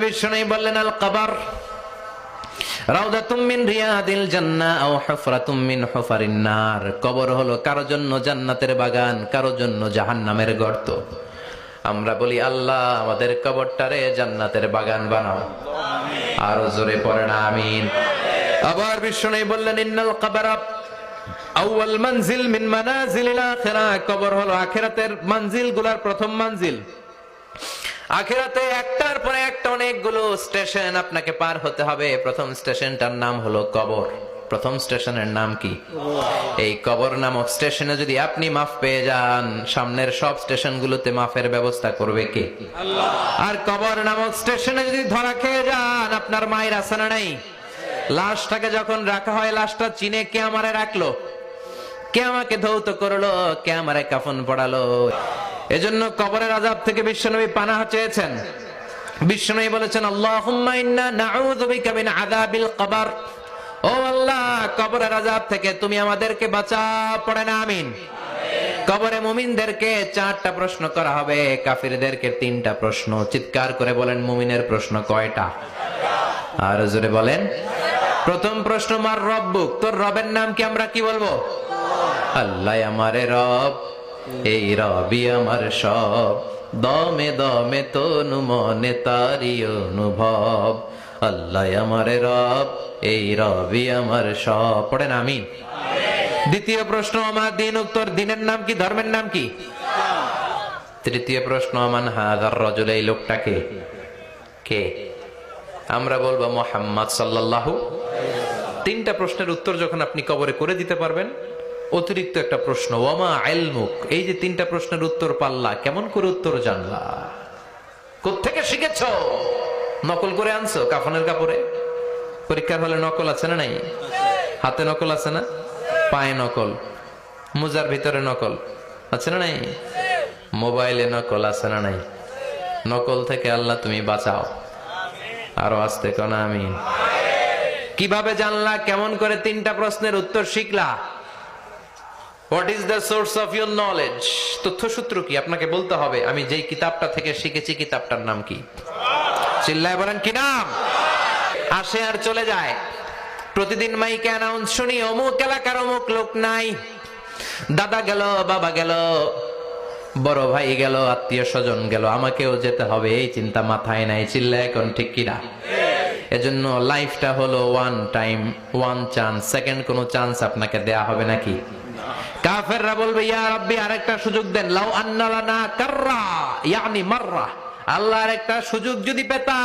বিষ্ণু বললেন আল কবর রাউদাতুম মিন রিয়াদিল জান্নাহ আও হুফরাতুম মিন হুফারিন নার। কবর হলো কারো জন্য জান্নাতের বাগান, কারো জন্য জাহান্নামের গর্ত। আমরা বলি আল্লাহ আমাদের কবরটারে জান্নাতের বাগান বানাও। আরো জোরে পড়েন আমিন। আবার বিষ্ণু বললেন ইন্নাল কবরা আউয়াল মানজিল মিন মানাজিলিল আখিরাহ। কবর হলো আখিরাতের মঞ্জিলগুলোর প্রথম মঞ্জিল। আখিরাতে একটার পরে একটা অনেকগুলো স্টেশন আপনাকে পার হতে হবে। প্রথম স্টেশনটার নাম হলো কবর। প্রথম স্টেশনের নাম কি? এই কবর নামক স্টেশনে যদি আপনি মাফ পেয়ে যান, সামনের সব স্টেশনগুলোতে মাফের ব্যবস্থা করবে কে? আল্লাহ। আর কবর নামক স্টেশনে যদি ধরা খেয়ে যান, আপনার মায়ের আছে না নাই? লাশটাকে যখন রাখা হয়, লাশটা চিনে কে আমারে রাখলো, কে আমাকে ধৌত করলো, কে আমারে কাফন পড়ালো। এজন্য কবরের আযাব থেকে বিশ্বনবী পানাহ চেয়েছেন। বিশ্বনবী বলেছেন আল্লাহুম্মা ইন্না নাউযু বিকা মিন আযাবিল কবর। ও আল্লাহ, কবরের আযাব থেকে তুমি আমাদেরকে বাঁচাও। পড়েন আমিন। কবরে মুমিনদেরকে 4টা প্রশ্ন করা হবে, কাফিরদেরকে 3টা প্রশ্ন। চিৎকার করে বলেন মুমিনের প্রশ্ন কয়টা? আর জোরে বলেন। প্রথম প্রশ্ন মার রব্বুক, তোর রবের নাম কি? আমরা কি বলবো? আল্লাহ আমারে রব, এই রবি আমার সব, দমে দমে তনু মনে তারি অনুভব। আল্লাহ আমারে রব, এই রবি আমার সব। পড়েন আমিন। দ্বিতীয় প্রশ্ন আমার দিন, উত্তর দিনের নাম কি, ধর্মের নাম কি? তৃতীয় প্রশ্ন আমান হাযার রাজুল, এই লোকটাকে কে? আমরা বলবো মুহাম্মদ সাল্লাল্লাহু। 3টা প্রশ্নের উত্তর যখন আপনি কবরে করে দিতে পারবেন, অতিরিক্ত একটা প্রশ্ন ওয়ামা ইলমুক, এই যে 3টা প্রশ্নের উত্তর পাল্লা, কেমন করে উত্তর জানলা? কোত্থেকে শিখেছো? নকল করে আনছো কাফনের কাপড়ে? পরীক্ষার হলে নকল আছে না নাই? হাতে নকল আছে না? পায়ে নকল, মোজার ভিতরে নকল আছে না নাই? মোবাইলে নকল আছে না নাই? নকল থেকে আল্লাহ তুমি বাঁচাও। আরো আস্তে কোন আমিন। কিভাবে জানলা? কেমন করে 3টা প্রশ্নের উত্তর শিখলা? What is the source of your knowledge? তথ্যসূত্র কি? আপনাকে বলতে হবে আমি যেই কিতাবটা থেকে শিখেছি কিতাবটার নাম কি? চিল্লায় বলেন কি নাম? আসে আর চলে যায়। প্রতিদিন মাইকে অ্যানাউন্স শুনি অমুক এলাকার অমুক লোক নাই। দাদা গেল, বাবা গেল, বড় ভাই গেল, আত্মীয় স্বজন গেল, আমাকেও যেতে হবে, এই চিন্তা মাথায় নাই। চিল্লায় এখন ঠিক কিনা? এজন্য লাইফটা হলো one time, one chance. Second কোনো চান্স আপনাকে দেয়া হবে নাকি? কাফেররা বলবে ইয়া রাব্বি আরেকটা সুযোগ দেন। লাউ আন্না লানা কাররা ইয়ানি মাররা, আল্লাহ আরেকটা সুযোগ যদি পেতাম